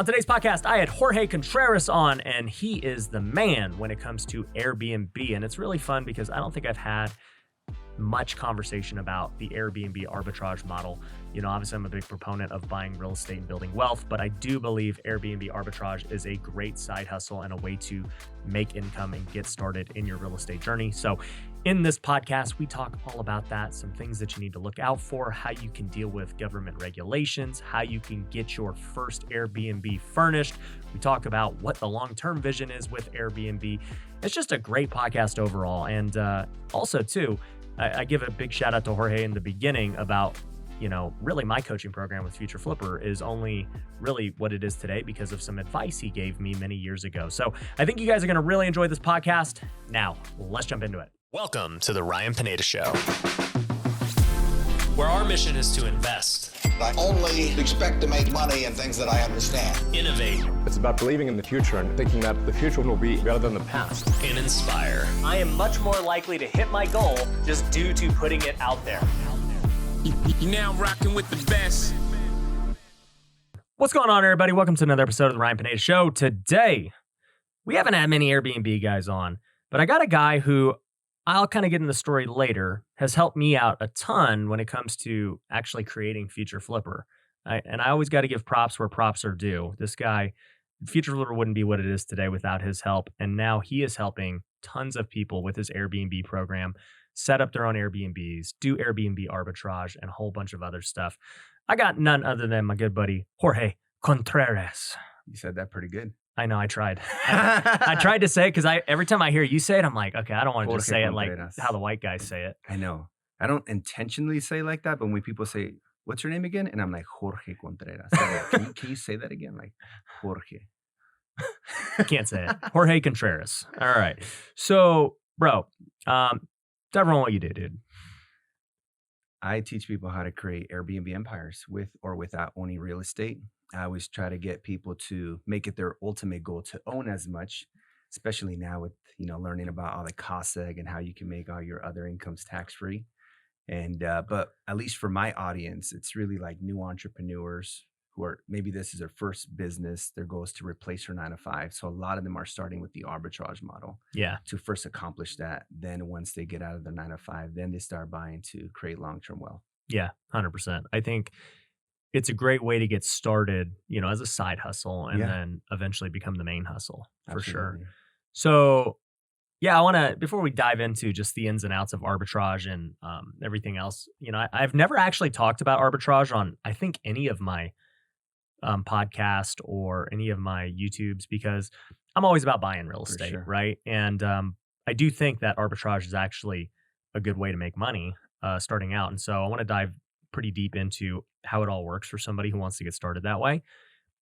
On today's podcast, I had Jorge Contreras on, and he is the man when it comes to Airbnb. And it's really fun because I don't think I've had much conversation about the Airbnb arbitrage model. You know, obviously I'm a big proponent of buying real estate and building wealth, but I do believe Airbnb arbitrage is a great side hustle and a way to make income and get started in your real estate journey. So in this podcast, we talk all about that, some things that you need to look out for, how you can deal with government regulations, how you can get your first Airbnb furnished. We talk about what the long-term vision is with Airbnb. It's just a great podcast overall. And also too, I give a big shout out to Jorge in the beginning about, you know, really my coaching program with Future Flipper is only really what it is today because of some advice he gave me many years ago. So I think you guys are going to really enjoy this podcast. Now, let's jump into it. Welcome to the Ryan Pineda Show, where our mission is to invest, I only expect to make money in things that I understand. innovate, It's about believing in the future and thinking that the future will be better than the past. and inspire. I am much more likely to hit my goal just due to putting it out there. You now rocking with the best. What's going on, everybody? Welcome to another episode of the Ryan Pineda Show. Today, we haven't had many Airbnb guys on, but I got a guy who I'll kind of get in the story later, has helped me out a ton when it comes to actually creating Future Flipper. And I always got to give props where props are due. This guy, Future Flipper wouldn't be what it is today without his help. And now he is helping tons of people with his Airbnb program set up their own Airbnbs, do Airbnb arbitrage, and a whole bunch of other stuff. I got none other than my good buddy, Jorge Contreras. You said that pretty good. I know, I tried. I tried to say it because every time I hear you say it, I'm like, okay, I don't want to just Jorge say it like Contreras. how the white guys say it. I know. I don't intentionally say like that, but when people say, "What's your name again?" and I'm like, Jorge Contreras. I'm like, can you say that again? Like, Jorge. I can't say it. Jorge Contreras. All right. So, bro, tell everyone what you do, dude. I teach people how to create Airbnb empires with or without owning real estate. I always try to get people to make it their ultimate goal to own as much, especially now with, you know, learning about all the cost seg and how you can make all your other incomes tax-free. And, but at least for my audience, it's really like new entrepreneurs who are, maybe this is their first business. Their goal is to replace their 9 to 5. So a lot of them are starting with the arbitrage model Yeah. to first accomplish that. Then once they get out of their 9 to 5, then they start buying to create long-term wealth. Yeah, 100%. I think it's a great way to get started, you know, as a side hustle and Yeah. then eventually become the main hustle for sure. Absolutely. So, yeah, I want to, before we dive into just the ins and outs of arbitrage and everything else, you know, I've never actually talked about arbitrage on, I think, any of my podcast or any of my YouTubes because I'm always about buying real For estate, sure. right? And I do think that arbitrage is actually a good way to make money starting out. And so I want to dive pretty deep into how it all works for somebody who wants to get started that way.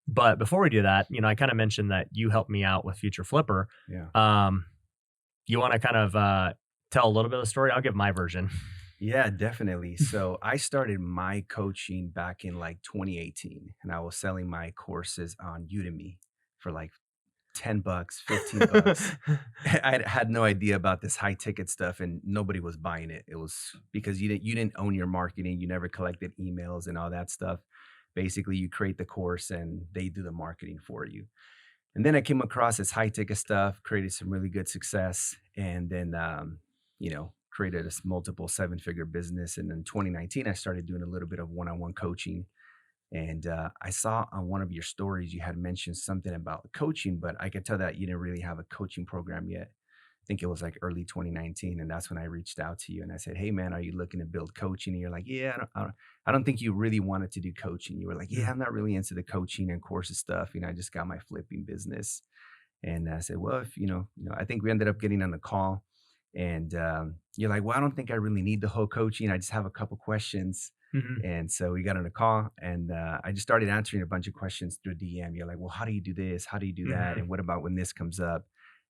But before we do that, you know, I kind of mentioned that you helped me out with Future Flipper. Yeah. You want to kind of tell a little bit of the story? I'll give my version. Yeah, definitely. So I started my coaching back in like 2018, and I was selling my courses on Udemy for like $10, $15. I had no idea about this high ticket stuff, and nobody was buying it. It was because you didn't own your marketing. You never collected emails and all that stuff. Basically, you create the course and they do the marketing for you. And then I came across this high ticket stuff, created some really good success, and then you know, created a multiple 7-figure business. And in 2019, I started doing a little bit of one-on-one coaching. And I saw on one of your stories, you had mentioned something about coaching, but I could tell that you didn't really have a coaching program yet. I think it was like early 2019. And that's when I reached out to you and I said, "Hey man, are you looking to build coaching?" And you're like, "Yeah, I don't think you really wanted to do coaching." You were like, "Yeah, I'm not really into the coaching and courses stuff. You know, I just got my flipping business." And I said, "Well, if you know, I think we ended up getting on the call. And you're like, "Well, I don't think I really need the whole coaching. I just have a couple questions." Mm-hmm. And so we got on a call and I just started answering a bunch of questions through DM. You're like, "Well, how do you do this? How do you do that? Mhm. And what about when this comes up?"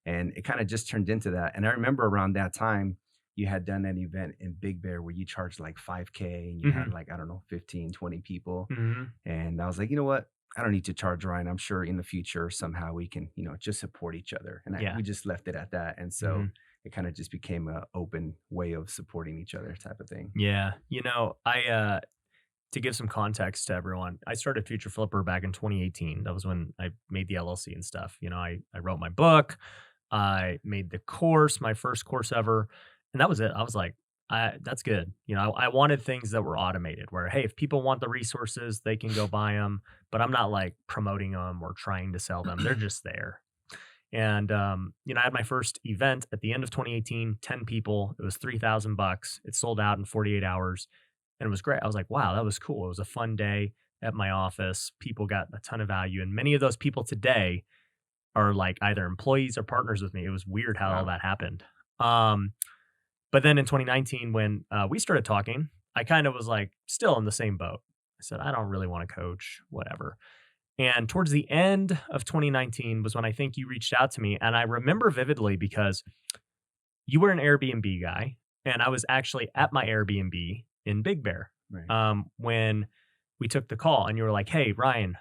And it kind of just turned into that. And I remember around that time, you had done an event in Big Bear where you charged like $5K and you had like, I don't know, 15, 20 people. Mm-hmm. And I was like, you know what? I don't need to charge Ryan. I'm sure in the future, somehow we can, just support each other. And Yeah. we just left it at that. And so Mhm. it kind of just became an open way of supporting each other type of thing. Yeah. You know, to give some context to everyone, I started Future Flipper back in 2018. That was when I made the LLC and stuff. I wrote my book, I made the course, my first course ever, and that was it. I was like, that's good. I wanted things that were automated where, hey, if people want the resources, they can go buy them, but I'm not like promoting them or trying to sell them. They're just there. And, I had my first event at the end of 2018, 10 people. It was $3,000. It sold out in 48 hours and it was great. I was like, wow, that was cool. It was a fun day at my office. People got a ton of value. And many of those people today are like either employees or partners with me. It was weird how all that happened. But then in 2019, when we started talking, I kind of was like still in the same boat. I said, I don't really want to coach, whatever. And towards the end of 2019 was when I think you reached out to me. And I remember vividly because you were an Airbnb guy. And I was actually at my Airbnb in Big Bear when we took the call. And you were like, hey, Ryan,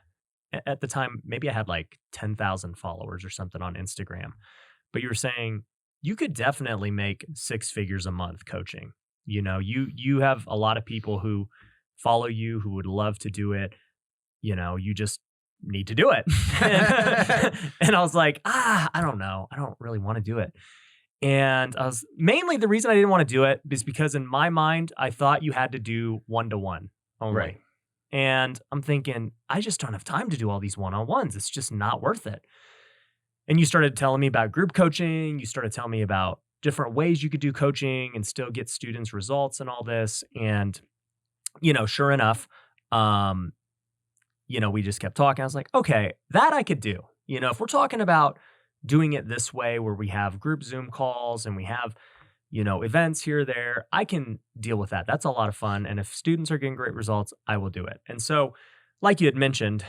at the time, maybe I had like 10,000 followers or something on Instagram. But you were saying you could definitely make 6 figures a month coaching. You have a lot of people who follow you who would love to do it. You just need to do it. And I was like, I don't know. I don't really want to do it. And mainly the reason I didn't want to do it is because in my mind, I thought you had to do 1-to-1 only. Right. And I'm thinking, I just don't have time to do all these one-on-ones. It's just not worth it. And you started telling me about group coaching. You started telling me about different ways you could do coaching and still get students results and all this. And, sure enough, we just kept talking. I was like, okay, that I could do. If we're talking about doing it this way where we have group Zoom calls and we have, events here or there, I can deal with that. That's a lot of fun. And if students are getting great results, I will do it. And so, like you had mentioned,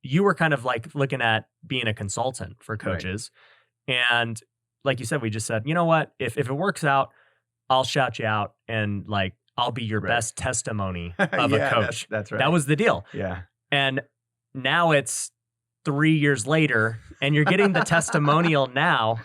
you were kind of like looking at being a consultant for coaches. Right. And like you said, we just said, you know what, if it works out, I'll shout you out and like, I'll be your best testimony of a coach. That's right. That was the deal. Yeah. And now it's 3 years later and you're getting the testimonial now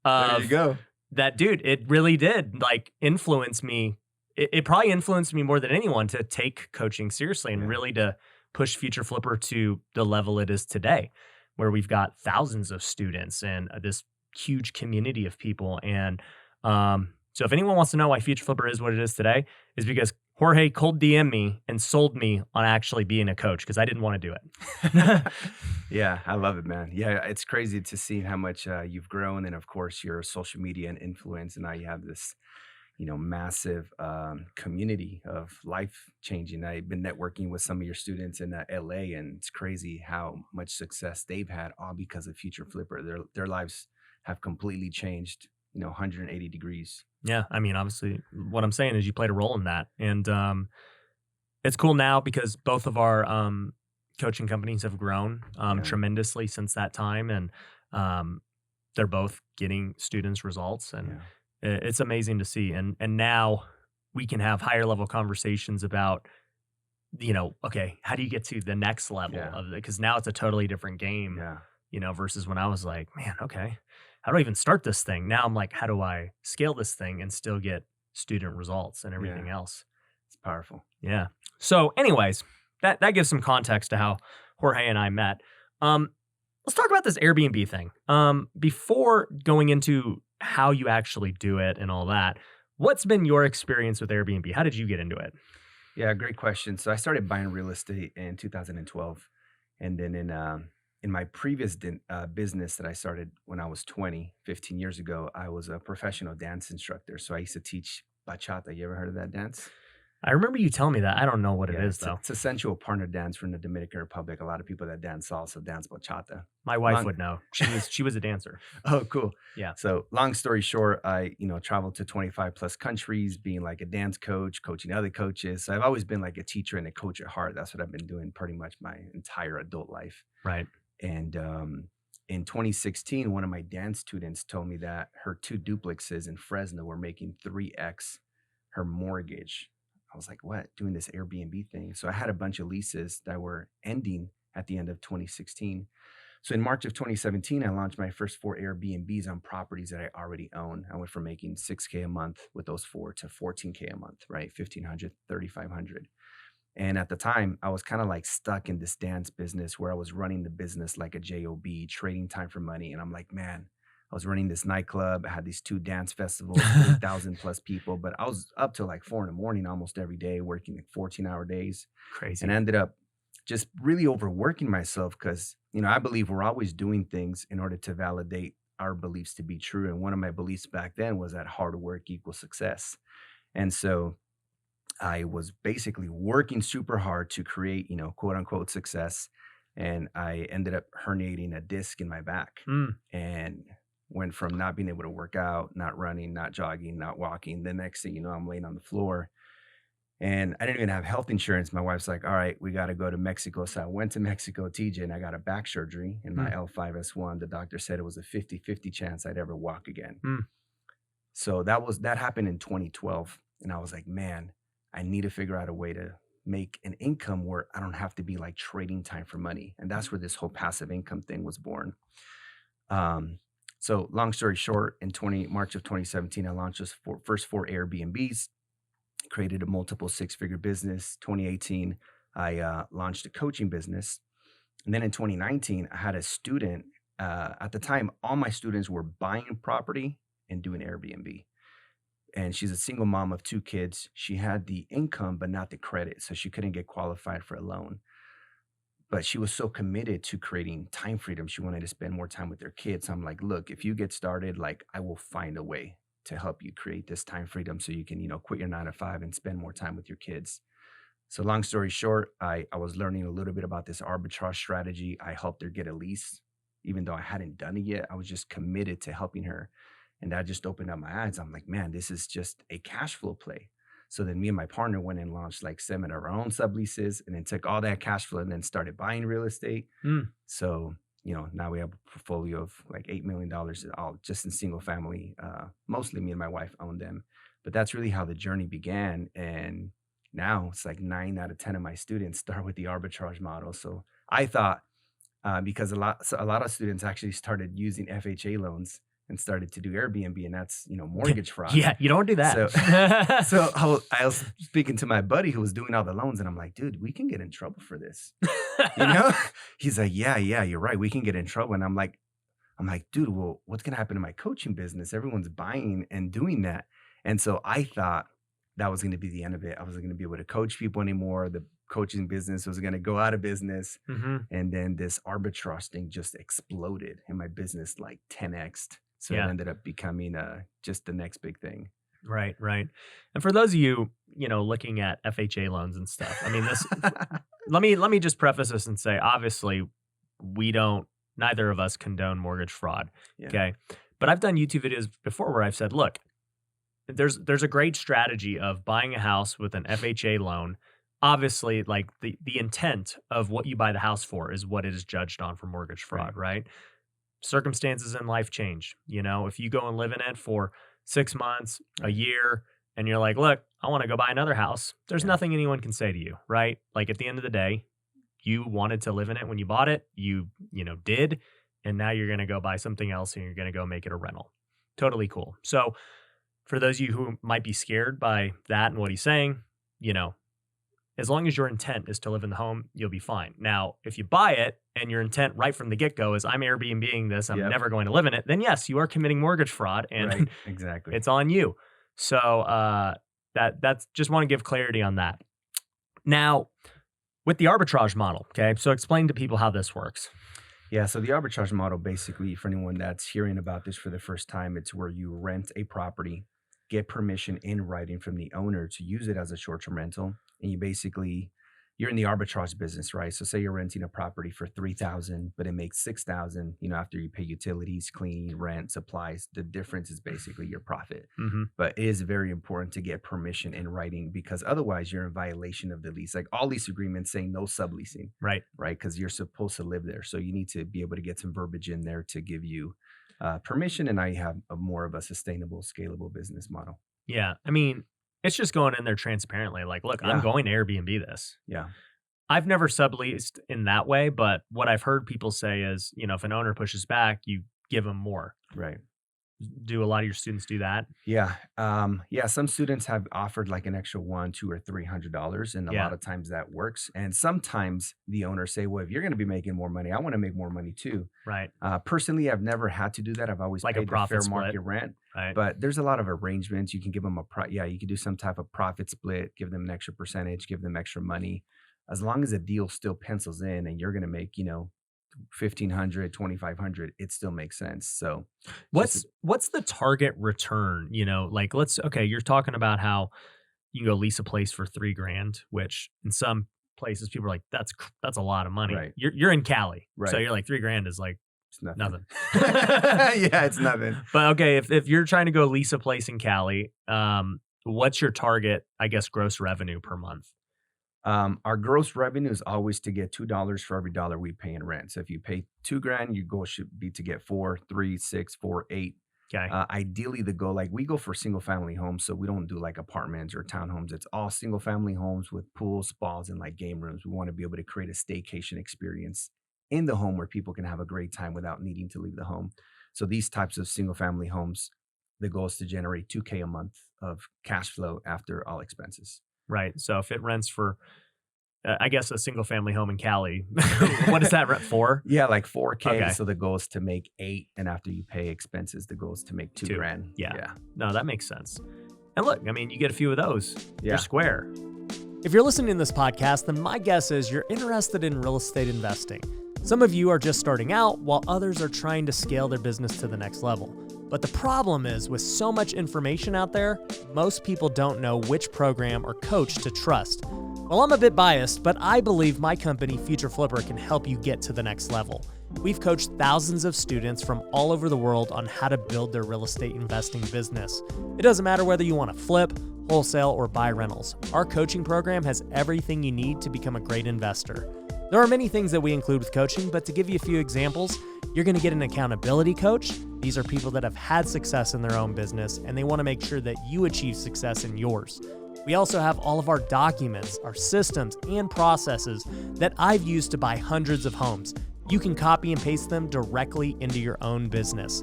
of there you go. That dude, it really did like influence me. It probably influenced me more than anyone to take coaching seriously and really to push Future Flipper to the level it is today, where we've got thousands of students and this huge community of people. And so if anyone wants to know why Future Flipper is what it is today, is because Jorge cold DM'd me and sold me on actually being a coach because I didn't want to do it. Yeah, I love it, man. Yeah, it's crazy to see how much you've grown. And of course, your social media and influence. And now you have this massive community of life changing. I've been networking with some of your students in LA, and it's crazy how much success they've had all because of Future Flipper. Their lives have completely changed, 180 degrees. Yeah. I mean, obviously what I'm saying is you played a role in that. And it's cool now because both of our coaching companies have grown tremendously since that time. And they're both getting students results and it's amazing to see. And now we can have higher level conversations about, okay, how do you get to the next level of it? Because now it's a totally different game, versus when I was like, man, okay, how do I even start this thing? Now I'm like, how do I scale this thing and still get student results and everything else? It's powerful. Yeah. So anyways, that gives some context to how Jorge and I met. Let's talk about this Airbnb thing. Before going into how you actually do it and all that, what's been your experience with Airbnb? How did you get into it? Yeah, great question. So I started buying real estate in 2012. And then in my previous business that I started when I was 15 years ago, I was a professional dance instructor. So I used to teach bachata. You ever heard of that dance? I remember you telling me that. I don't know what it is, though. It's a sensual partner dance from the Dominican Republic. A lot of people that dance salsa dance bachata. My wife would know. She was a dancer. Oh, cool. Yeah. So long story short, I traveled to 25 plus countries, being like a dance coach, coaching other coaches. So I've always been like a teacher and a coach at heart. That's what I've been doing pretty much my entire adult life. Right. And in 2016, one of my dance students told me that her 2 duplexes in Fresno were making 3x her mortgage. I was like, what? Doing this Airbnb thing. So I had a bunch of leases that were ending at the end of 2016. So in March of 2017, I launched my first 4 Airbnbs on properties that I already own. I went from making $6K a month with those 4 to $14K a month, right? $1,500, $3,500. And at the time, I was kind of like stuck in this dance business where I was running the business like a job, trading time for money. And I'm like, man, I was running this nightclub. I had these 2 dance festivals, 3,000 plus people, but I was up till like 4 a.m. almost every day, working like 14-hour days. Crazy. And I ended up just really overworking myself because, I believe we're always doing things in order to validate our beliefs to be true. And one of my beliefs back then was that hard work equals success. And so I was basically working super hard to create, quote unquote success. And I ended up herniating a disc in my back and went from not being able to work out, not running, not jogging, not walking. The next thing you know, I'm laying on the floor and I didn't even have health insurance. My wife's like, all right, we got to go to Mexico. So I went to Mexico, TJ, and I got a back surgery in my L5S1. The doctor said it was a 50-50 chance I'd ever walk again. So that happened in 2012. And I was like, man, I need to figure out a way to make an income where I don't have to be like trading time for money. And that's where this whole passive income thing was born. So long story short, in March of 2017, I launched those first 4 Airbnbs, created a multiple 6-figure business. 2018, I launched a coaching business. And then in 2019, I had a student, at the time, all my students were buying property and doing Airbnb. And she's a single mom of 2 kids. She had the income, but not the credit. So she couldn't get qualified for a loan. But she was so committed to creating time freedom. She wanted to spend more time with their kids. So I'm like, look, if you get started, like I will find a way to help you create this time freedom so you can, quit your 9 to 5 and spend more time with your kids. So long story short, I was learning a little bit about this arbitrage strategy. I helped her get a lease. Even though I hadn't done it yet, I was just committed to helping her. And that just opened up my eyes. I'm like, man, this is just a cash flow play. So then me and my partner went and launched like 7 of our own subleases and then took all that cash flow and then started buying real estate. So, now we have a portfolio of like $8 million all just in single family. Mostly me and my wife own them. But that's really how the journey began. And now it's like 9 out of 10 of my students start with the arbitrage model. So I thought, because a lot of students actually started using FHA loans and started to do Airbnb, and that's, mortgage fraud. Yeah, you don't do that. So I was speaking to my buddy who was doing all the loans, and I'm like, dude, we can get in trouble for this. He's like, yeah, you're right. We can get in trouble. And I'm like, dude, well, what's going to happen to my coaching business? Everyone's buying and doing that. And so I thought that was going to be the end of it. I wasn't going to be able to coach people anymore. The coaching business was going to go out of business. And then this arbitrage thing just exploded and my business like 10x'd. So it ended up becoming just the next big thing. Right. And for those of you, looking at FHA loans and stuff, I mean, this, let me just preface this and say, obviously neither of us condone mortgage fraud. Yeah. Okay. But I've done YouTube videos before where I've said, look, there's a great strategy of buying a house with an FHA loan. Obviously, like the intent of what you buy the house for is what it is judged on for mortgage fraud, right? Circumstances in life change. If you go and live in it for 6 months, a year, and you're like, look, I want to go buy another house, there's nothing anyone can say to you, right? Like at the end of the day, you wanted to live in it when you bought it, you did, and now you're going to go buy something else and you're going to go make it a rental. Totally cool. So for those of you who might be scared by that and what he's saying, as long as your intent is to live in the home, you'll be fine. Now, if you buy it and your intent right from the get-go is I'm Airbnb-ing this, I'm never going to live in it, then yes, you are committing mortgage fraud and exactly. It's on you. So that's just want to give clarity on that. Now, with the arbitrage model, okay, so explain to people how this works. Yeah, so the arbitrage model, basically, for anyone that's hearing about this for the first time, it's where you rent a property, get permission in writing from the owner to use it as a short-term rental. And you're in the arbitrage business, right? So say you're renting a property for $3,000, but it makes $6,000, after you pay utilities, cleaning, rent, supplies. The difference is basically your profit. But it is very important to get permission in writing because otherwise you're in violation of the lease. Like all lease agreements saying no subleasing. Right? Because you're supposed to live there. So you need to be able to get some verbiage in there to give you permission. And now you have more of a sustainable, scalable business model. Yeah. I mean, it's just going in there transparently. Like, look, I'm going to Airbnb this. Yeah. I've never subleased in that way, but what I've heard people say is, if an owner pushes back, you give them more. Right. Do a lot of your students do that? Yeah. Yeah. Some students have offered like an extra $100, $200, or $300, and a Yeah. lot of times that works. And sometimes the owners say, "Well, if you're going to be making more money, I want to make more money too." Right. Personally, I've never had to do that. I've always Like a paid the profit fair split. market rent. Right. But there's a lot of arrangements. You can give them you can do some type of profit split, give them an extra percentage, give them extra money. As long as the deal still pencils in and you're going to make, 1,500, 2,500, it still makes sense. So What's the target return? Like you're talking about how you can go lease a place for $3,000, which in some places people are like, that's a lot of money. Right. You're in Cali. So Right. you're like $3,000 is like it's nothing. nothing. Yeah, it's nothing. But okay, if you're trying to go lease a place in Cali, what's your target, I guess, gross revenue per month? Our gross revenue is always to get $2 for every dollar we pay in rent. So if you pay $2,000, your goal should be to get 4, 3, 6, 4, 8. Okay. Ideally, the goal, like we go for single family homes, so we don't do like apartments or townhomes. It's all single family homes with pools, spas, and like game rooms. We want to be able to create a staycation experience in the home where people can have a great time without needing to leave the home. So these types of single family homes, the goal is to generate $2,000 a month of cash flow after all expenses. Right. So if it rents for, I guess, a single family home in Cali, what does that rent for? Yeah, like $4,000. Okay. So the goal is to make $8,000, and after you pay expenses, the goal is to make $2,000. Yeah. No, that makes sense. And look, I mean, you get a few of those, Yeah. you're square. If you're listening to this podcast, then my guess is you're interested in real estate investing. Some of you are just starting out, while others are trying to scale their business to the next level. But the problem is, with so much information out there, most people don't know which program or coach to trust. Well, I'm a bit biased, but I believe my company, Future Flipper, can help you get to the next level. We've coached thousands of students from all over the world on how to build their real estate investing business. It doesn't matter whether you want to flip, wholesale, or buy rentals. Our coaching program has everything you need to become a great investor. There are many things that we include with coaching, but to give you a few examples, you're going to get an accountability coach. These are people that have had success in their own business, and they want to make sure that you achieve success in yours. We also have all of our documents, our systems, and processes that I've used to buy hundreds of homes. You can copy and paste them directly into your own business.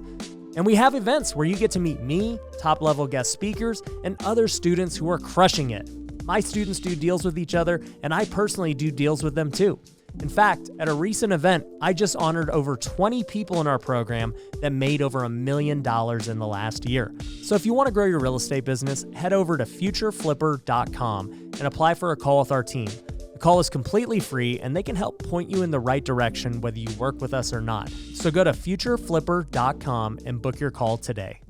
And we have events where you get to meet me, top-level guest speakers, and other students who are crushing it. My students do deals with each other, and I personally do deals with them too. In fact, at a recent event, I just honored over 20 people in our program that made over $1 million in the last year. So if you want to grow your real estate business, head over to futureflipper.com and apply for a call with our team. The call is completely free, and they can help point you in the right direction whether you work with us or not. So go to futureflipper.com and book your call today.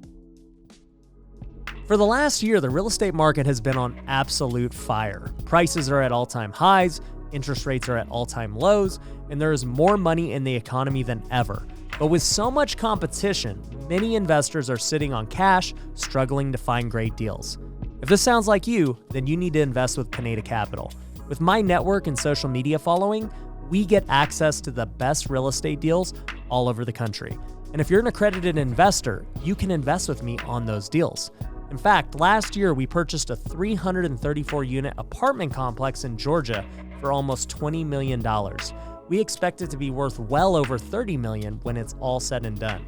For the last year, the real estate market has been on absolute fire. Prices are at all-time highs, interest rates are at all-time lows, and there is more money in the economy than ever. But with so much competition, many investors are sitting on cash, struggling to find great deals. If this sounds like you, then you need to invest with Pineda Capital. With my network and social media following, we get access to the best real estate deals all over the country. And if you're an accredited investor, you can invest with me on those deals. In fact, last year we purchased a 334-unit apartment complex in Georgia for almost $20 million. We expect it to be worth well over $30 million when it's all said and done.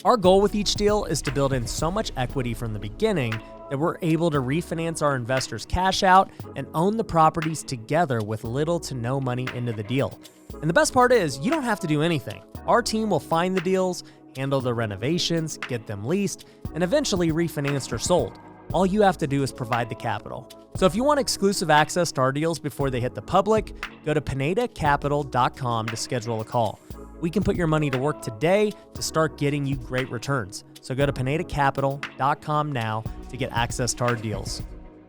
Our goal with each deal is to build in so much equity from the beginning that we're able to refinance our investors' cash out and own the properties together with little to no money into the deal. And the best part is, you don't have to do anything. Our team will find the deals, handle the renovations, get them leased, and eventually refinanced or sold. All you have to do is provide the capital. So if you want exclusive access to our deals before they hit the public, go to pinedacapital.com to schedule a call. We can put your money to work today to start getting you great returns. So go to pinedacapital.com now to get access to our deals.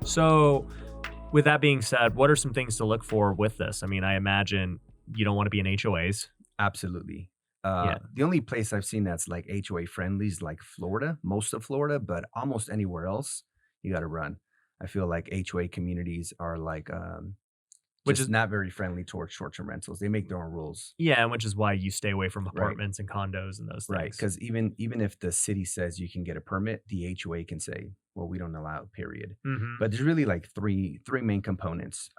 So with that being said, what are some things to look for with this? I mean, I imagine you don't want to be in HOAs. Absolutely. The only place I've seen that's like HOA friendly is like Florida, most of Florida, but almost anywhere else, you got to run. I feel like HOA communities are like, which is not very friendly towards short-term rentals. They make their own rules. Yeah, which is why you stay away from apartments and condos and those things. Right, because even if the city says you can get a permit, the HOA can say, well, we don't allow it, period. Mm-hmm. But there's really like three main components.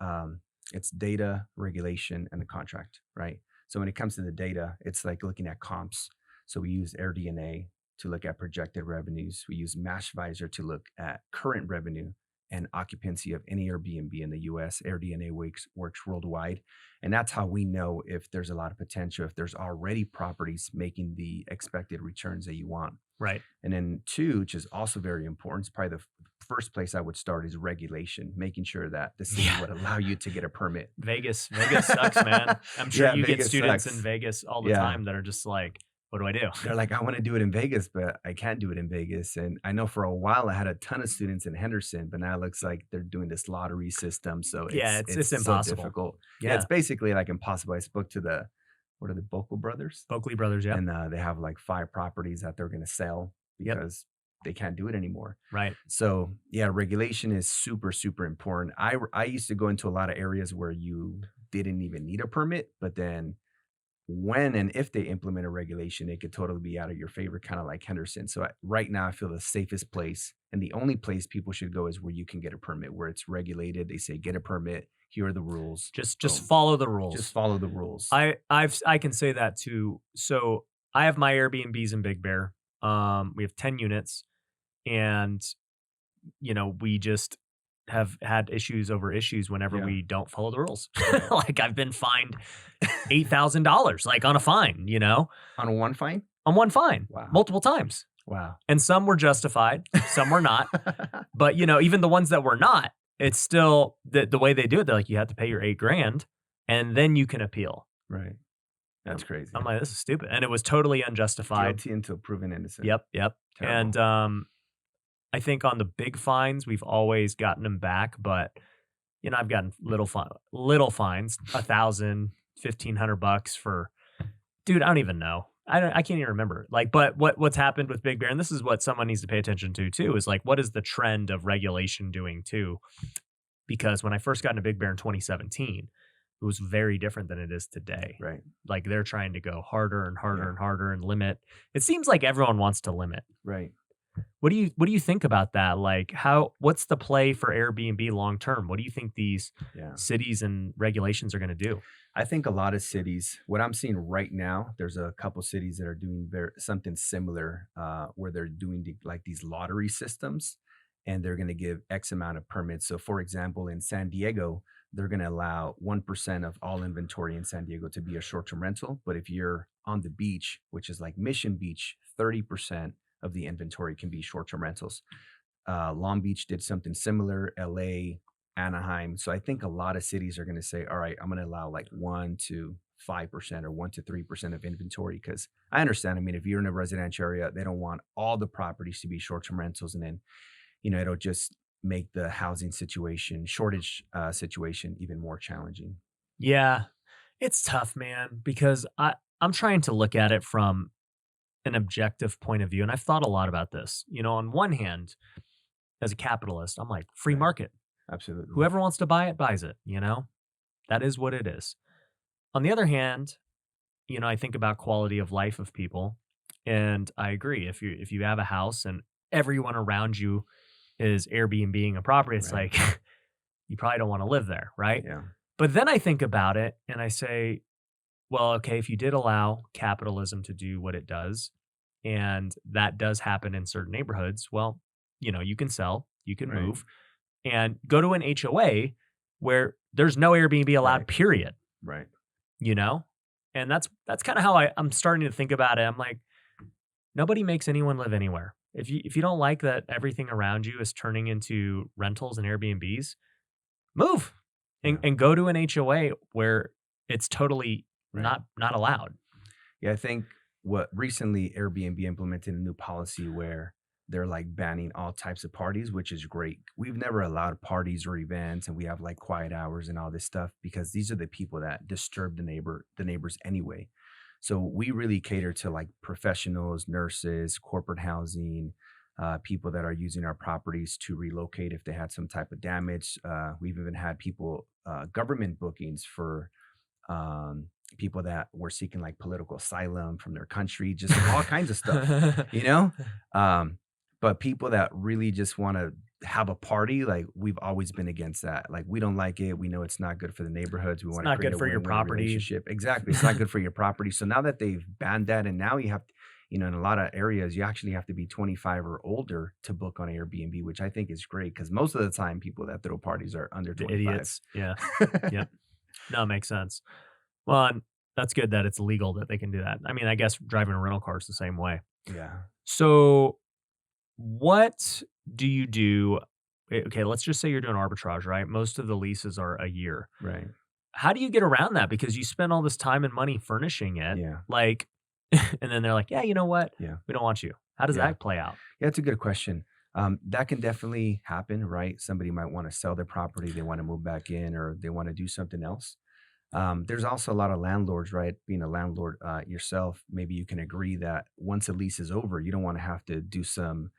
It's data, regulation, and the contract, right? So when it comes to the data, it's like looking at comps. So we use AirDNA to look at projected revenues. We use MashVisor to look at current revenue and occupancy of any Airbnb in the US. AirDNA works worldwide. And that's how we know if there's a lot of potential, if there's already properties making the expected returns that you want. Right. And then 2, which is also very important, it's probably the first place I would start, is regulation, making sure that the city would allow you to get a permit. Vegas sucks, man. I'm sure you get Vegas students sucks. in Vegas all the time that are just like, what do I do? They're like, I want to do it in Vegas, but I can't do it in Vegas. And I know for a while I had a ton of students in Henderson, but now it looks like they're doing this lottery system. So it's impossible. So difficult. Yeah. It's basically like impossible. I spoke to the Bokley brothers? Bokley brothers, yeah. And they have like 5 properties that they're going to sell because they can't do it anymore. Right. So yeah, regulation is super, super important. I used to go into a lot of areas where you didn't even need a permit, but then when and if they implement a regulation, it could totally be out of your favor, kind of like Henderson. So right now I feel the safest place and the only place people should go is where you can get a permit, where it's regulated. They say, get a permit. Here are the rules. Just follow the rules. Just follow the rules. I can say that too. So I have my Airbnbs in Big Bear. We have 10 units, and we just have had issues over issues whenever we don't follow the rules. Like I've been fined $8,000, like on a fine, On one fine? On one fine. Wow. Multiple times. Wow. And some were justified, some were not. But even the ones that were not, it's still the way they do it. They're like, you have to pay your $8,000 and then you can appeal. Right. That's crazy. I'm like, this is stupid. And it was totally unjustified. Guilty until proven innocent. Yep. Terrible. And I think on the big fines, we've always gotten them back, but I've gotten little fines, $1,000, $1,500 for, dude, I don't even know. I can't even remember. Like, but what's happened with Big Bear, and this is what someone needs to pay attention to too, is like, what is the trend of regulation doing too? Because when I first got into Big Bear in 2017, it was very different than it is today. Right. Like they're trying to go harder and harder and harder and limit. It seems like everyone wants to limit. Right. What do you think about that? Like what's the play for Airbnb long term? What do you think these cities and regulations are going to do? I think a lot of cities, what I'm seeing right now, there's a couple cities that are doing something similar where they're doing these lottery systems, and they're going to give X amount of permits. So for example, in San Diego, they're going to allow 1% of all inventory in San Diego to be a short-term rental. But if you're on the beach, which is like Mission Beach, 30% of the inventory can be short-term rentals. Long Beach did something similar, LA, Anaheim. So I think a lot of cities are going to say, all right, I'm going to allow like 1 to 5% or 1 to 3% of inventory. Because I understand, if you're in a residential area, they don't want all the properties to be short-term rentals. And then, it'll just make the housing shortage situation even more challenging. Yeah, it's tough, man, because I'm trying to look at it from an objective point of view. And I've thought a lot about this. On one hand, as a capitalist, I'm like, free market. Absolutely. Whoever wants to buy it, buys it, that is what it is. On the other hand, I think about quality of life of people, and I agree. If you have a house and everyone around you is Airbnb-ing a property, it's like, you probably don't want to live there, right? Yeah. But then I think about it and I say, well, okay, if you did allow capitalism to do what it does, and that does happen in certain neighborhoods, well, you can sell, you can move, and go to an HOA where there's no Airbnb allowed, period. Right. And that's kind of how I'm starting to think about it. I'm like, nobody makes anyone live anywhere. If you don't like that everything around you is turning into rentals and Airbnbs, move and go to an HOA where it's totally not allowed. Yeah, I think what recently Airbnb implemented a new policy where they're like banning all types of parties, which is great. We've never allowed parties or events, and we have like quiet hours and all this stuff because these are the people that disturb the neighbors anyway. So we really cater to like professionals, nurses, corporate housing, people that are using our properties to relocate if they had some type of damage. We've even had people, government bookings for people that were seeking like political asylum from their country, just all kinds of stuff, but people that really just want to have a party, like we've always been against that. Like we don't like it. We know it's not good for the neighborhoods. We want to create good for your property. Relationship. Exactly. It's not good for your property. So now that they've banned that, and now you have, in a lot of areas, you actually have to be 25 or older to book on Airbnb, which I think is great because most of the time people that throw parties are under The 25. idiots. Yeah. Yep. No, it makes sense. Well, and that's good that it's legal that they can do that. I mean, I guess driving a rental car is the same way. Yeah. So what do you do? Okay, let's just say you're doing arbitrage, right? Most of the leases are a year. Right. How do you get around that? Because you spend all this time and money furnishing it. Yeah. Like, and then they're like, yeah, you know what? Yeah. We don't want you. How does Yeah. that play out? Yeah, it's a good question. That can definitely happen, right? Somebody might want to sell their property, they want to move back in, or they want to do something else. There's also a lot of landlords, right? Being a landlord yourself, maybe you can agree that once a lease is over, you don't want to have to do some,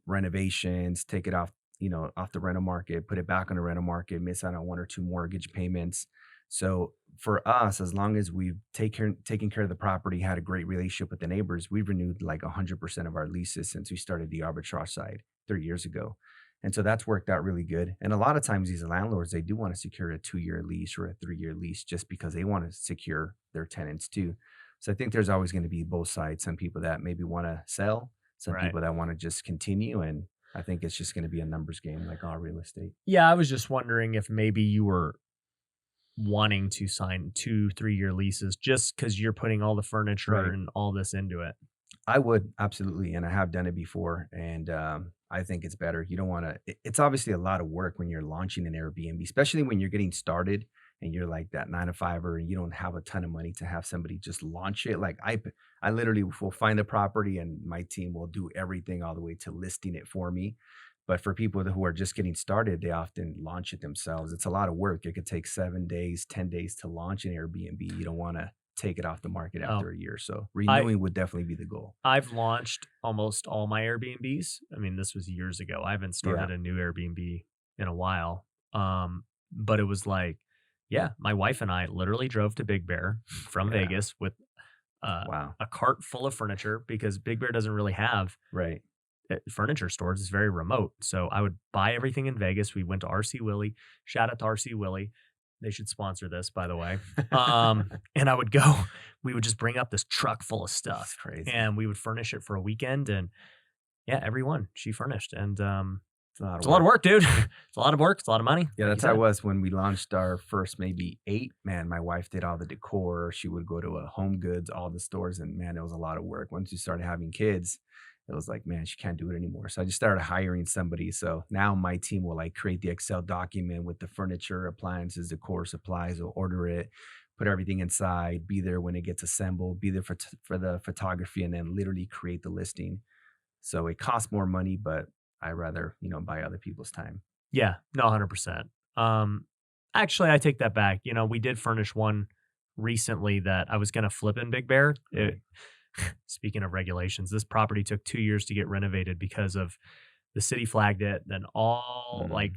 renovations, take it off, off the rental market, put it back on the rental market, miss out on one or two mortgage payments. So for us, as long as we've taken care of the property, had a great relationship with the neighbors, we've renewed like 100% of our leases since we started the arbitrage side 3 years ago. And so that's worked out really good. And a lot of times these landlords, they do want to secure a 2-year lease or a 3-year lease just because they want to secure their tenants too. So I think there's always going to be both sides. Some people that maybe want to sell, some Right. people that want to just continue. And I think it's just going to be a numbers game like all real estate. Yeah, I was just wondering if maybe you were wanting to sign 2-3 year leases just because you're putting all the furniture Right. and all this into it. I would absolutely, and I have done it before, and I think it's better. You don't want to. It's obviously a lot of work when you're launching an Airbnb, especially when you're getting started and you're like that 9 to 5er, and you don't have a ton of money to have somebody just launch it. Like I literally will find a property, and my team will do everything all the way to listing it for me. But for people who are just getting started, they often launch it themselves. It's a lot of work. It could take 7 days, 10 days to launch an Airbnb. You don't want to take it off the market Oh. after a year. So renewing would definitely be the goal. I've launched almost all my Airbnbs. I mean, this was years ago. I haven't started a new Airbnb in a while. But it was like, yeah, my wife and I literally drove to Big Bear from Yeah. Vegas with Wow. a cart full of furniture because Big Bear doesn't really have Right. furniture stores. It's very remote. So I would buy everything in Vegas. We went to RC Willie. Shout out to RC Willie. They should sponsor this, by the way. And I would go, we would just bring up this truck full of stuff That's crazy. and we would furnish it for a weekend. And yeah, everyone she furnished. And It's a lot it's a lot of work, dude. It's a lot of work. It's a lot of money. Yeah, like that's you how it said. was when we launched our first maybe 8. Man, my wife did all the decor. She would go to a Home Goods, all the stores, and man, it was a lot of work. Once you started having kids, it was like, man, she can't do it anymore. So I just started hiring somebody. So now my team will like create the Excel document with the furniture, appliances, decor, supplies. We'll order it, put everything inside, be there when it gets assembled, be there for the photography, and then literally create the listing. So it costs more money, but I rather, buy other people's time. Yeah, no, 100%. Actually, I take that back. We did furnish one recently that I was going to flip in Big Bear. Speaking of regulations, this property took 2 years to get renovated because of the city flagged it. Then all like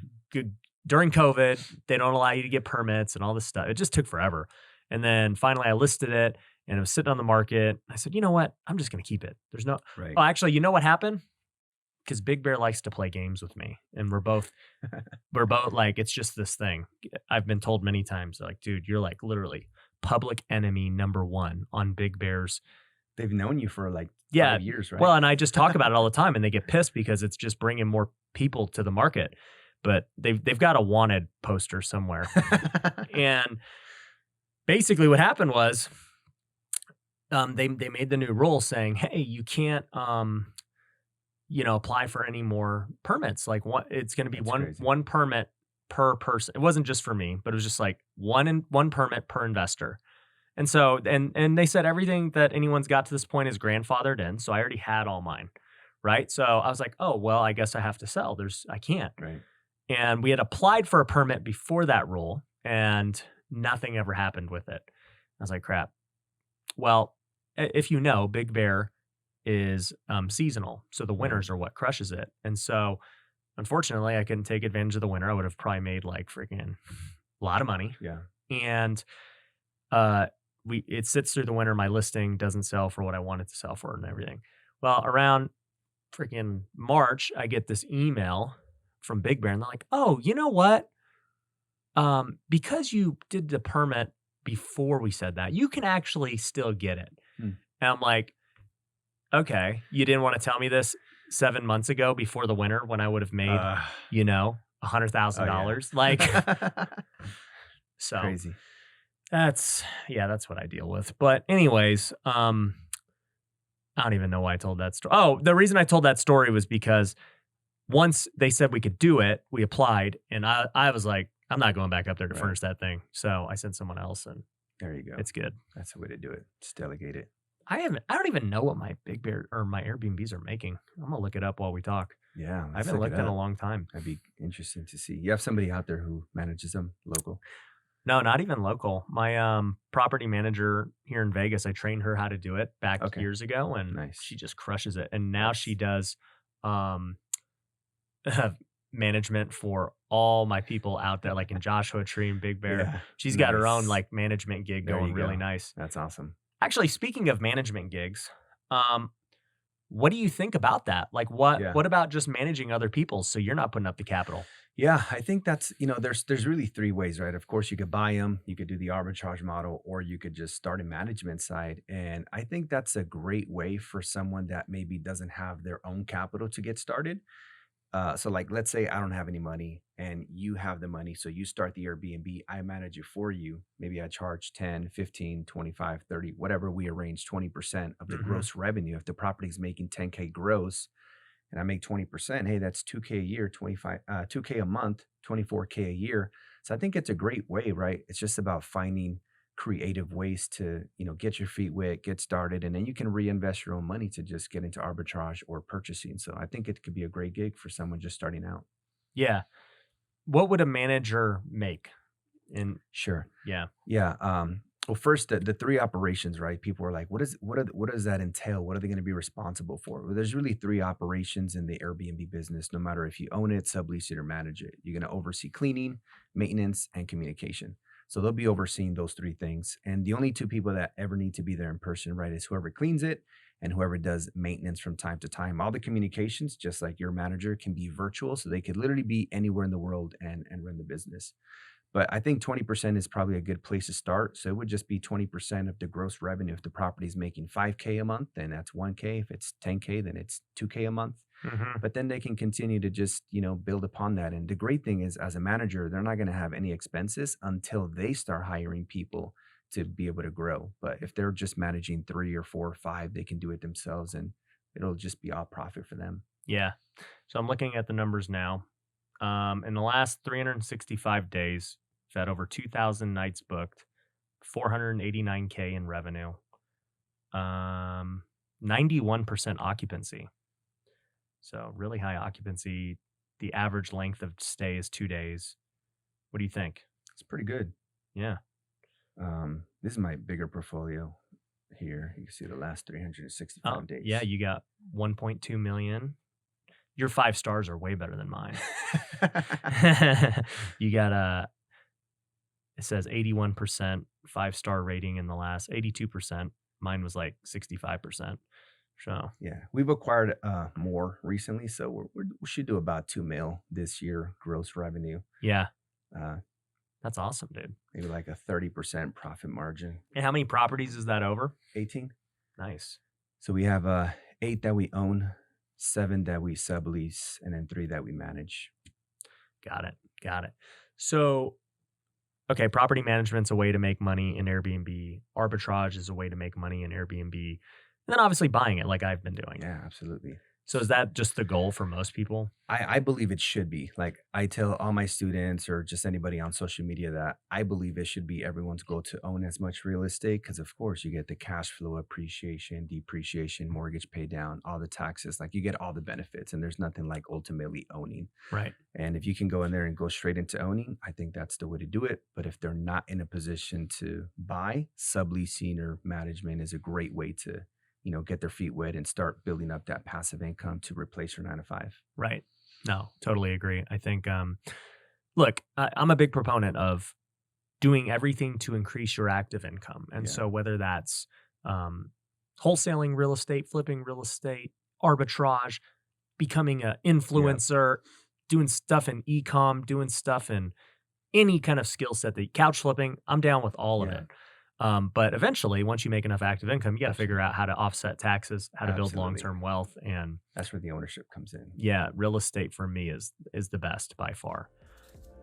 during COVID, they don't allow you to get permits and all this stuff. It just took forever. And then finally I listed it and it was sitting on the market. I said, you know what? I'm just going to keep it. There's no, Right. oh, actually, you know what happened? Because Big Bear likes to play games with me, and we're both like, it's just this thing. I've been told many times, like, dude, you're like literally public enemy number 1 on Big Bear's. They've known you for like Yeah, 5 years, right? Well, and I just talk about it all the time, and they get pissed because it's just bringing more people to the market. But they've got a wanted poster somewhere, and basically what happened was, they made the new rule saying, hey, you can't apply for any more permits. Like it's going to be That's one crazy. one permit per person. It wasn't just for me, but it was just like one permit per investor. And so and they said everything that anyone's got to this point is grandfathered in. So I already had all mine, right? So I was like, oh well, I guess I have to sell. I can't. Right. And we had applied for a permit before that rule, and nothing ever happened with it. I was like, crap. Well, if you know, Big Bear is seasonal, so the winters are what crushes it. And so, unfortunately, I couldn't take advantage of the winter. I would have probably made like freaking a lot of money. Yeah. And it sits through the winter. My listing doesn't sell for what I want it to sell for and everything. Well, around freaking March, I get this email from Big Bear, and they're like, "Oh, you know what? Because you did the permit before we said that, you can actually still get it." Hmm. And I'm like, Okay. You didn't want to tell me this 7 months ago before the winter when I would have made, you know, $100,000. Like, so Crazy. that's what I deal with. But anyways, I don't even know why I told that story. Oh, the reason I told that story was because once they said we could do it, we applied, and I was like, I'm not going back up there to furnish that thing. So I sent someone else, and There you go. it's good. That's the way to do it. Just delegate it. I don't even know what my Big Bear or my Airbnbs are making. I'm gonna look it up while we talk. Yeah. I haven't looked in a long time. That'd be interesting to see. You have somebody out there who manages them local? No, not even local. My property manager here in Vegas, I trained her how to do it back years ago, and Nice. she just crushes it. And now she does management for all my people out there, like in Joshua Tree and Big Bear. Yeah. She's got her own Nice. like management gig There going you really go. nice. That's awesome. Actually, speaking of management gigs, what do you think about that? Like what about just managing other people so you're not putting up the capital? Yeah, I think that's, there's really three ways, right? Of course, you could buy them, you could do the arbitrage model, or you could just start a management side. And I think that's a great way for someone that maybe doesn't have their own capital to get started. So like, let's say I don't have any money and you have the money. So you start the Airbnb, I manage it for you. Maybe I charge 10, 15, 25, 30, whatever we arrange, 20% of the gross revenue. If the property's making 10K gross and I make 20%, hey, that's 2K a year, 2K a month, 24K a year. So I think it's a great way, right? It's just about finding creative ways to, get your feet wet, get started, and then you can reinvest your own money to just get into arbitrage or purchasing. So I think it could be a great gig for someone just starting out. Yeah. What would a manager make? Sure. Yeah. Well, first, the three operations, right? People are like, what does that entail? What are they going to be responsible for? Well, there's really three operations in the Airbnb business, no matter if you own it, sublease it, or manage it. You're going to oversee cleaning, maintenance, and communication. So they'll be overseeing those three things. And the only two people that ever need to be there in person, right, is whoever cleans it and whoever does maintenance from time to time. All the communications, just like your manager, can be virtual. So they could literally be anywhere in the world and run the business. But I think 20% is probably a good place to start. So it would just be 20% of the gross revenue. If the property is making 5K a month, then that's 1K. If it's 10K, then it's 2K a month. But then they can continue to just, build upon that. And the great thing is, as a manager, they're not going to have any expenses until they start hiring people to be able to grow. But if they're just managing 3 or 4 or 5, they can do it themselves and it'll just be all profit for them. Yeah. So I'm looking at the numbers now. In the last 365 days, we've had over 2,000 nights booked, 489K in revenue, 91% occupancy. So really high occupancy. The average length of stay is 2 days. What do you think? It's pretty good. Yeah. This is my bigger portfolio here. You can see the last 365 days. Yeah, you got 1.2 million. Your 5 stars are way better than mine. You got it says 81% 5-star rating in the last 82%. Mine was like 65%. So yeah, we've acquired more recently, so we should do about 2 mil this year gross revenue. Yeah, that's awesome, dude. Maybe like a 30% profit margin. And how many properties is that over? 18. Nice. So we have 8 that we own, 7 that we sublease, and then 3 that we manage. Got it. So, okay, property management's a way to make money in Airbnb. Arbitrage is a way to make money in Airbnb. And then obviously buying it like I've been doing. Yeah, absolutely. So is that just the goal for most people? I believe it should be. Like I tell all my students or just anybody on social media that I believe it should be everyone's goal to own as much real estate because, of course, you get the cash flow appreciation, depreciation, mortgage pay down, all the taxes. Like you get all the benefits and there's nothing like ultimately owning. Right. And if you can go in there and go straight into owning, I think that's the way to do it. But if they're not in a position to buy, subleasing or management is a great way to get their feet wet and start building up that passive income to replace your 9-to-5. Right. No, totally agree. I think, look, I'm a big proponent of doing everything to increase your active income. And so whether that's wholesaling real estate, flipping real estate, arbitrage, becoming an influencer, doing stuff in e-com, doing stuff in any kind of skill set, couch flipping, I'm down with all of it. But eventually, once you make enough active income, you got to figure out how to offset taxes, how to build Absolutely. long-term wealth. And That's where the ownership comes in. yeah, real estate for me is the best by far.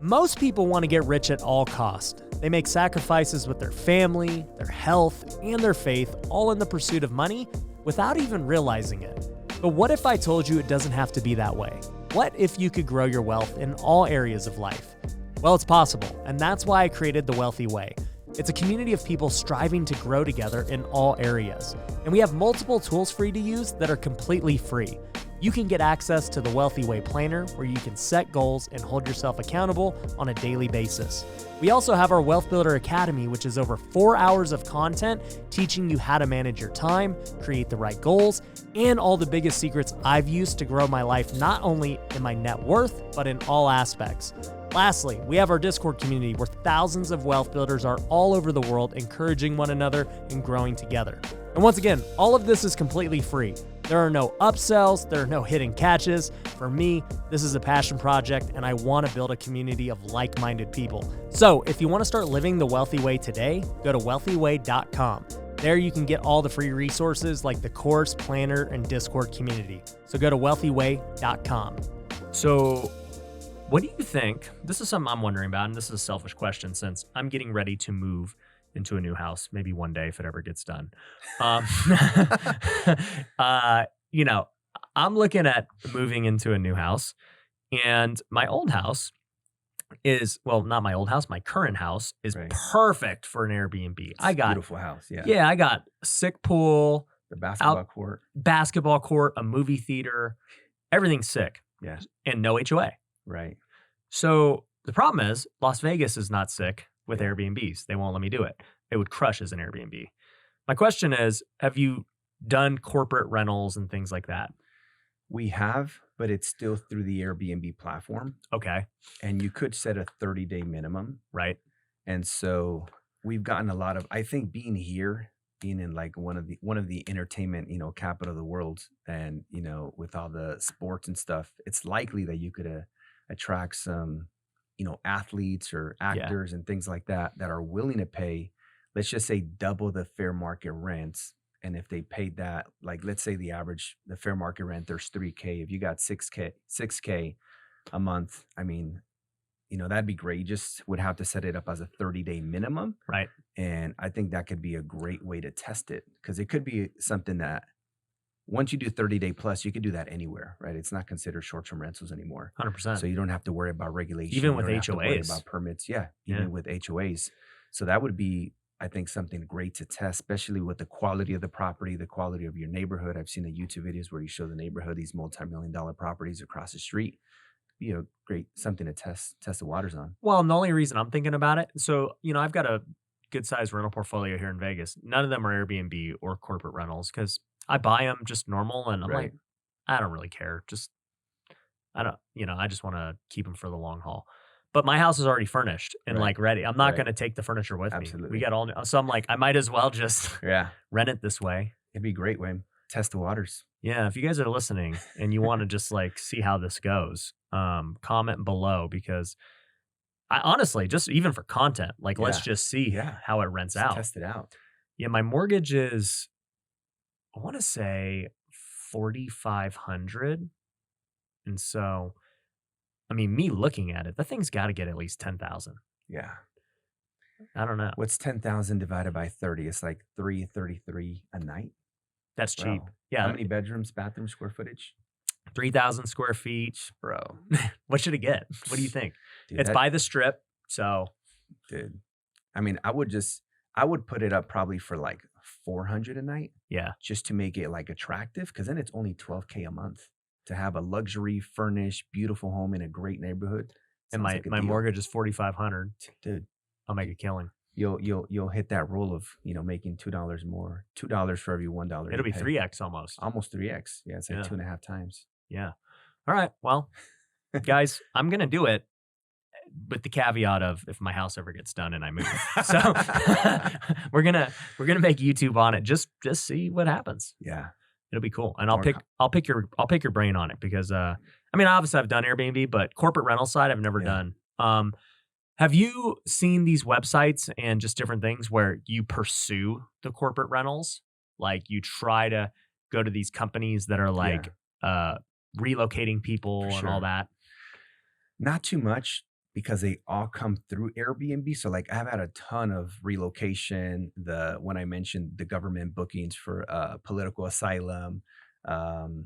Most people want to get rich at all cost. They make sacrifices with their family, their health, and their faith, all in the pursuit of money without even realizing it. But what if I told you it doesn't have to be that way? What if you could grow your wealth in all areas of life? Well, it's possible, and that's why I created The Wealthy Way. It's a community of people striving to grow together in all areas. And we have multiple tools for you to use that are completely free. You can get access to the Wealthy Way Planner, where you can set goals and hold yourself accountable on a daily basis. We also have our Wealth Builder Academy, which is over 4 hours of content teaching you how to manage your time, create the right goals, and all the biggest secrets I've used to grow my life, not only in my net worth, but in all aspects. Lastly, we have our Discord community where thousands of wealth builders are all over the world encouraging one another and growing together. And once again, all of this is completely free. There are no upsells, there are no hidden catches. For me, this is a passion project and I want to build a community of like-minded people. So if you want to start living the wealthy way today, go to wealthyway.com. There you can get all the free resources like the course, planner, and Discord community. So go to wealthyway.com. So what do you think? This is something I'm wondering about, and this is a selfish question since I'm getting ready to move into a new house, maybe one day if it ever gets done. You know, I'm looking at moving into a new house, and my old house is, well, not my old house, my current house is Right. perfect for an Airbnb. It's I a got, beautiful house. Yeah. yeah, I got a sick pool, The basketball court. basketball court, a movie theater, everything's sick, Yeah. and no HOA. Right. So the problem is Las Vegas is not sick with Yeah. Airbnbs. They won't let me do it. It would crush as an Airbnb. My question is, have you done corporate rentals and things like that? We have, but it's still through the Airbnb platform. Okay, And you could set a 30-day minimum. right. And so we've gotten a lot of, I think being here, being in like one of the entertainment, capital of the world, and, with all the sports and stuff, it's likely that you could attract some, athletes or actors and things like that are willing to pay, let's just say double the fair market rents. And if they paid that, like, let's say the fair market rent, there's $3K. If you got $6K a month, I mean, that'd be great. You just would have to set it up as a 30-day minimum. Right. And I think that could be a great way to test it, because it could be something that once you do 30-day plus, you could do that anywhere, right? It's not considered short-term rentals anymore. 100%. So you don't have to worry about regulation. Even You with don't have to worry HOAs. about permits. Yeah, Yeah. even with HOAs. So that would be, I think, something great to test, especially with the quality of the property, the quality of your neighborhood. I've seen the YouTube videos where you show the neighborhood, these multi-million-dollar properties across the street. Great, something to test the waters on. Well, and the only reason I'm thinking about it, so, I've got a good sized rental portfolio here in Vegas. None of them are Airbnb or corporate rentals because I buy them just normal. And I'm Right. like, I don't really care. I just want to keep them for the long haul. But my house is already furnished and Right. like ready. I'm not Right. going to take the furniture with me. Absolutely. We got all new. So I'm like, I might as well just Yeah, rent it this way. it'd be great, Wayne. Test the waters. Yeah, if you guys are listening and you want to just like see how this goes, comment below, because I honestly, just even for content, like let's Yeah. just see Yeah. how it rents Just out. test it out. Yeah, my mortgage is, I want to say 4,500, and so, I mean, me looking at it, that thing's got to get at least 10,000. Yeah. I don't know. What's 10,000 divided by 30? It's like 333 a night. That's cheap. Bro. Yeah, How many bedrooms, bathroom, square footage? 3,000 square feet. Bro. What should it get? What do you think? Dude, It's that- by the strip, so dude. I mean, I would put it up probably for like 400 a night, yeah. just to make it like attractive, because then it's only 12K a month to have a luxury, furnished, beautiful home in a great neighborhood. And Sounds my like a my deal. mortgage is 4,500. Dude, I'll make a killing. you'll hit that rule of making $2 more, $2 for every $1. It'll be you pay. 3x almost. Almost 3x. Yeah, it's like Yeah. 2.5 times. Yeah. All right. Well, guys, I'm gonna do it with the caveat of if my house ever gets done and I move. So we're gonna make YouTube on it. Just see what happens. Yeah. It'll be cool. And I'll More pick your brain on it because I mean, obviously I've done Airbnb, but corporate rental side I've never Yeah. done. Have you seen these websites and just different things where you pursue the corporate rentals? Like you try to go to these companies that are like relocating people and all sure. that. Not too much because they all come through Airbnb. So like I've had a ton of relocation, when I mentioned the government bookings for political asylum, um,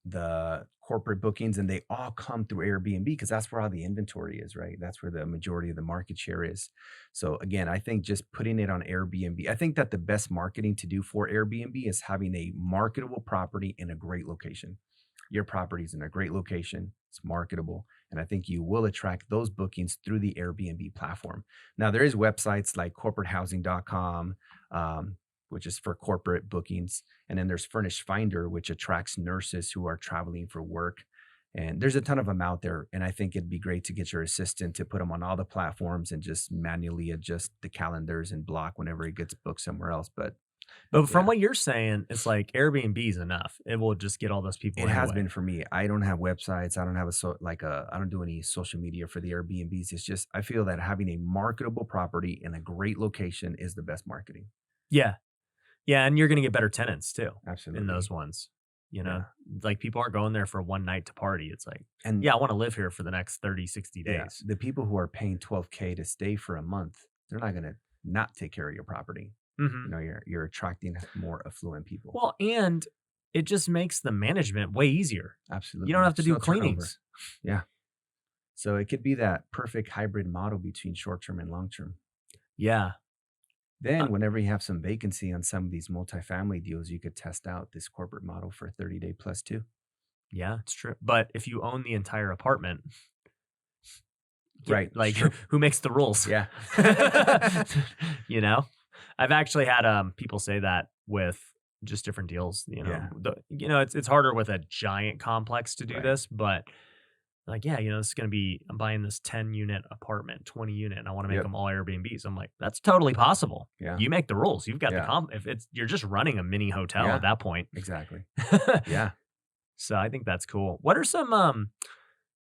the corporate bookings, and they all come through Airbnb because that's where all the inventory is, right? That's where the majority of the market share is. So again, I think just putting it on Airbnb, I think that the best marketing to do for Airbnb is having a marketable property in a great location. Your property's in a great location, it's marketable, and I think you will attract those bookings through the Airbnb platform. Now, there is websites like corporatehousing.com, which is for corporate bookings. And then there's Furnished Finder, which attracts nurses who are traveling for work. And there's a ton of them out there. And I think it'd be great to get your assistant to put them on all the platforms and just manually adjust the calendars and block whenever it gets booked somewhere else. But From yeah, what you're saying, it's like Airbnb is enough. It will just get all those people it has anyway. been for me. I don't have websites. I don't have I don't do any social media for the Airbnbs. It's just, I feel that having a marketable property in a great location is the best marketing. Yeah. Yeah. And you're going to get better tenants too in Absolutely. those ones. You Yeah. know, like people aren't going there for one night to party. It's like, And yeah, I want to live here for the next 30, 60 yeah, days. the people who are paying $12K to stay for a month, they're not going to not take care of your property. hmm You know, you're attracting more affluent people. Well, and it just makes the management way easier. Absolutely. You don't have to There's do no turnover. cleanings. Yeah. So it could be that perfect hybrid model between short term and long term. Yeah. Then, whenever you have some vacancy on some of these multifamily deals, you could test out this corporate model for 30-day plus too. Yeah, it's true. But if you own the entire apartment, Right. like Sure. who makes the rules? Yeah. You know, I've actually had people say that with just different deals. You know, Yeah. it's harder with a giant complex to do Right. this, but like, yeah, this is going to be, I'm buying this 10 unit apartment, 20 unit, and I want to make Yep. them all Airbnbs. I'm like, that's totally possible. Yeah. You make the rules. You've got Yeah. if you're just running a mini hotel Yeah. at that point. Exactly. Yeah. So I think that's cool. What are some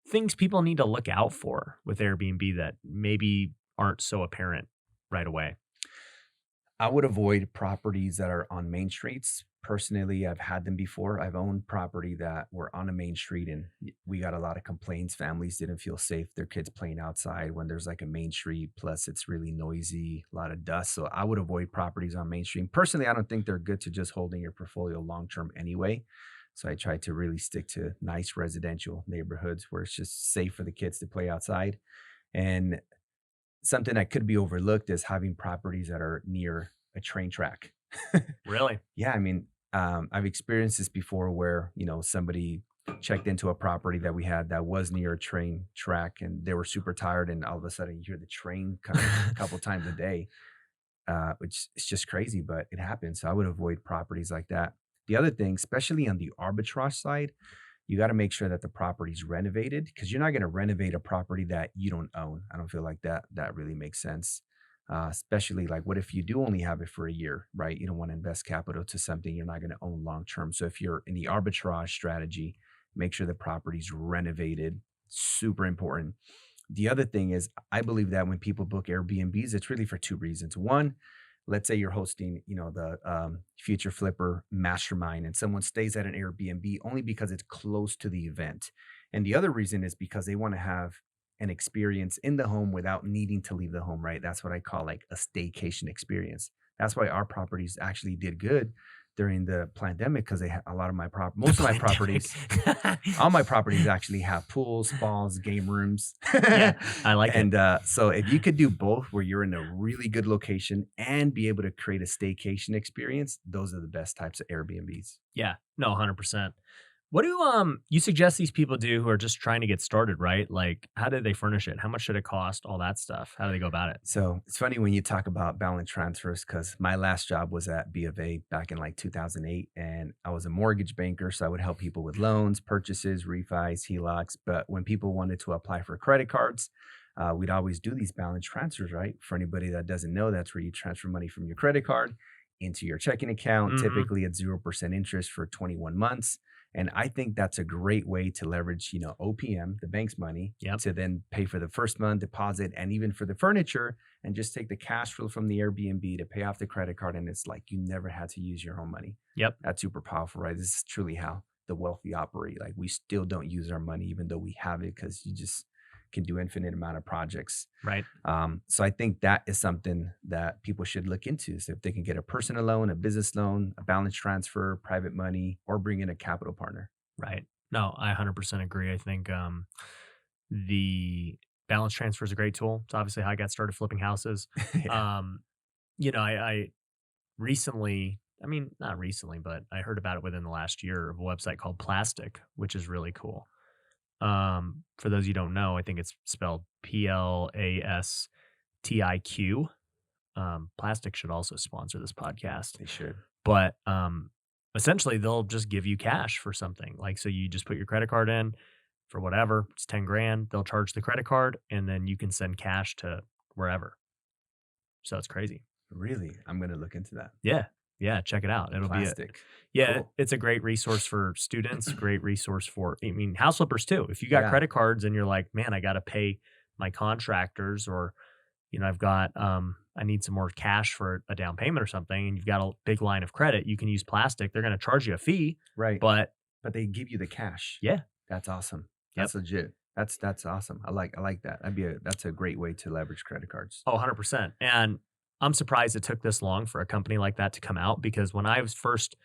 things people need to look out for with Airbnb that maybe aren't so apparent right away? I would avoid properties that are on main streets. Personally, I've had them before. I've owned property that were on a main street and we got a lot of complaints. Families didn't feel safe, their kids playing outside when there's like a main street. Plus, it's really noisy, a lot of dust. So I would avoid properties on main street. Personally, I don't think they're good to just hold in your portfolio long term anyway. So I try to really stick to nice residential neighborhoods where it's just safe for the kids to play outside. And something that could be overlooked is having properties that are near a train track. Really? Yeah, I mean, I've experienced this before where, somebody checked into a property that we had that was near a train track and they were super tired and all of a sudden you hear the train coming a couple times a day, which is just crazy, but it happens. So I would avoid properties like that. The other thing, especially on the arbitrage side, you got to make sure that the property's renovated because you're not going to renovate a property that you don't own. I don't feel like that really makes sense. Especially like what if you do only have it for a year, right? You don't want to invest capital to something you're not going to own long term. So if you're in the arbitrage strategy, make sure the property's renovated. Super important. The other thing is, I believe that when people book Airbnbs, it's really for two reasons. One, let's say you're hosting, the Future Flipper Mastermind, and someone stays at an Airbnb only because it's close to the event. And the other reason is because they want to have an experience in the home without needing to leave the home, right? That's what I call like a staycation experience. That's why our properties actually did good during the pandemic because they had a lot of most of my properties, all my properties actually have pools, spas, game rooms. Yeah, I like it. And so if you could do both where you're in a really good location and be able to create a staycation experience, those are the best types of Airbnbs. Yeah, no, 100%. What do you suggest these people do who are just trying to get started, right? Like, how did they furnish it? How much should it cost? All that stuff. How do they go about it? So it's funny when you talk about balance transfers because my last job was at B of A back in like 2008, and I was a mortgage banker. So I would help people with loans, purchases, refis, HELOCs. But when people wanted to apply for credit cards, we'd always do these balance transfers, right? For anybody that doesn't know, that's where you transfer money from your credit card into your checking account, Mhm. typically at 0% interest for 21 months. And I think that's a great way to leverage, OPM, the bank's money, Yep. to then pay for the first month deposit and even for the furniture, and just take the cash flow from the Airbnb to pay off the credit card. And it's like you never had to use your own money. Yep. That's super powerful, right? This is truly how the wealthy operate. Like we still don't use our money, even though we have it, because you just can do infinite amount of projects. Right. So I think that is something that people should look into. So if they can get a personal loan, a business loan, a balance transfer, private money, or bring in a capital partner. Right. No, I 100% agree. I think the balance transfer is a great tool. It's obviously how I got started flipping houses. Yeah. I recently, not recently, but I heard about it within the last year of a website called Plastic, which is really cool. For those you don't know, I think it's spelled Plastiq. Plastic should also sponsor this podcast, They should. but essentially they'll just give you cash for something. Like, so you just put your credit card in for whatever, it's 10 grand. They'll charge the credit card and then you can send cash to wherever. So it's crazy. Really? I'm going to look into that. Yeah. Yeah. Check it out. It'll Plastic. Yeah, Cool. it's a great resource for students, great resource for, house flippers too. If you got Yeah. credit cards and you're like, man, I got to pay my contractors, or, I've got, I need some more cash for a down payment or something, and you've got a big line of credit, you can use Plastic. They're going to charge you a fee, Right. but But they give you the cash. yeah, That's awesome. That's legit. That's awesome. I like that. That's a great way to leverage credit cards. oh, 100%. And I'm surprised it took this long for a company like that to come out, because when I was first,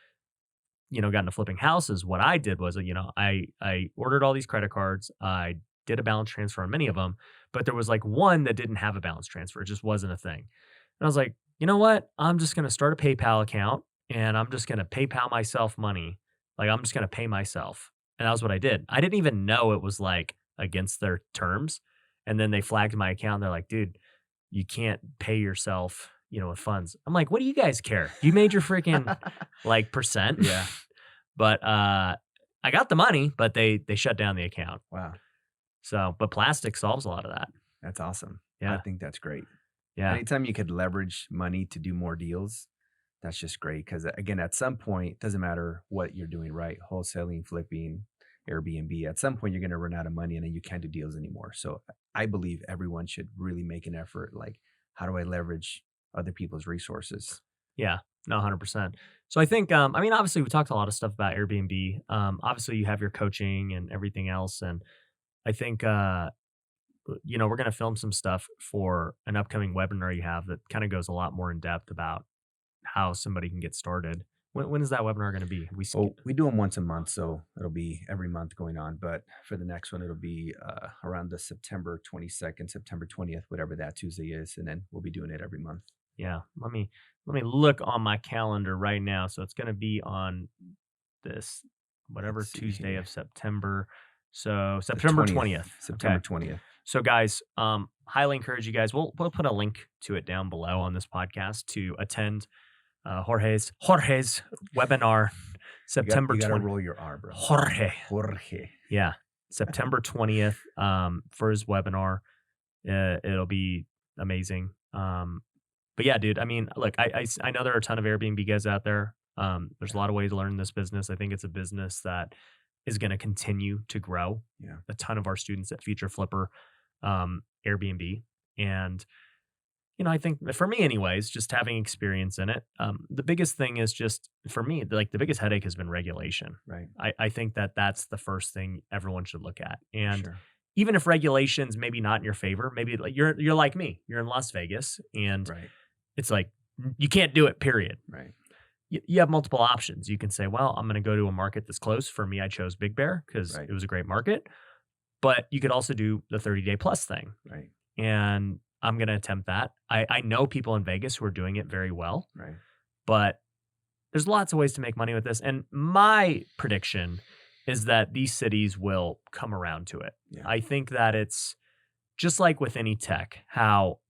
got into flipping houses, what I did was, I ordered all these credit cards. I did a balance transfer on many of them, but there was like one that didn't have a balance transfer. It just wasn't a thing. And I was like, you know what? I'm just going to start a PayPal account and I'm just going to PayPal myself money. Like, I'm just going to pay myself. And that was what I did. I didn't even know it was like against their terms. And then they flagged my account. They're like, dude, you can't pay yourself, with funds. I'm like, what do you guys care? You made your freaking like percent. Yeah. But I got the money, but they shut down the account. Wow. So, but Plastic solves a lot of that. That's awesome. Yeah. I think that's great. Yeah. Anytime you could leverage money to do more deals, that's just great. Because again, at some point, it doesn't matter what you're doing, right? Wholesaling, flipping, Airbnb, at some point you're going to run out of money and then you can't do deals anymore. So I believe everyone should really make an effort. Like, how do I leverage other people's resources? Yeah. No, 100%. So I think, obviously we talked a lot of stuff about Airbnb. Obviously you have your coaching and everything else. And I think, we're going to film some stuff for an upcoming webinar you have that kind of goes a lot more in depth about how somebody can get started. When is that webinar going to be? We do them once a month, so it'll be every month going on. But for the next one, it'll be around the September 22nd, September 20th, whatever that Tuesday is, and then we'll be doing it every month. Yeah. Let me look on my calendar right now. So it's going to be on this whatever Let's see Tuesday here. of September. So September 20th. September Okay. 20th. So guys, highly encourage you guys. We'll put a link to it down below on this podcast to attend Jorge's webinar September You gotta 20th. roll your R, bro. Jorge. Yeah. September 20th for his webinar. It'll be amazing. But yeah, dude, look, I know there are a ton of Airbnb guys out there. There's a lot of ways to learn this business. I think it's a business that is going to continue to grow. Yeah. A ton of our students at Future Flipper, Airbnb. And, I think for me anyways, just having experience in it, the biggest thing is just for me, like the biggest headache has been regulation. Right. I think that's the first thing everyone should look at. And Sure. even if regulation's maybe not in your favor, maybe like you're like me, you're in Las Vegas and Right. it's like, you can't do it, period. Right. You have multiple options. You can say, well, I'm going to go to a market that's close. For me, I chose Big Bear because Right. it was a great market. But you could also do the 30-day plus thing. Right. And I'm going to attempt that. I know people in Vegas who are doing it very well. Right. But there's lots of ways to make money with this. And my prediction is that these cities will come around to it. Yeah. I think that it's just like with any tech, how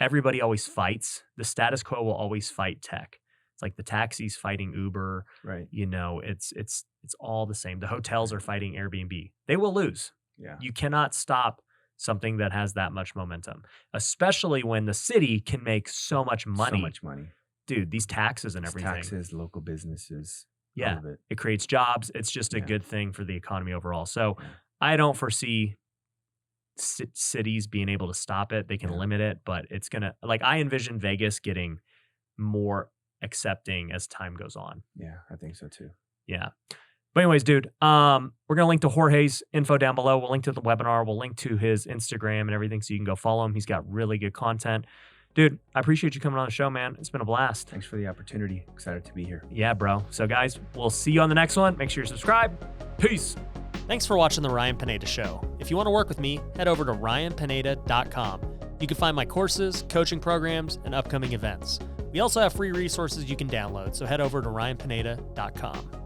everybody always fights. The status quo will always fight tech. It's like the taxis fighting Uber. Right. It's all the same. The hotels are fighting Airbnb. They will lose. Yeah. You cannot stop something that has that much momentum, especially when the city can make so much money. So much money. Dude, these taxes and It's everything. taxes, local businesses. Yeah, of it. it creates jobs. It's just a good thing for the economy overall. So I don't foresee cities being able to stop it. They can limit it, but it's going to, like, I envision Vegas getting more accepting as time goes on. Yeah, I think so too. Yeah. But anyways, dude, we're going to link to Jorge's info down below. We'll link to the webinar. We'll link to his Instagram and everything so you can go follow him. He's got really good content. Dude, I appreciate you coming on the show, man. It's been a blast. Thanks for the opportunity. Excited to be here. Yeah, bro. So guys, we'll see you on the next one. Make sure you subscribe. Peace. Thanks for watching the Ryan Pineda Show. If you want to work with me, head over to ryanpineda.com. You can find my courses, coaching programs, and upcoming events. We also have free resources you can download, so head over to ryanpineda.com.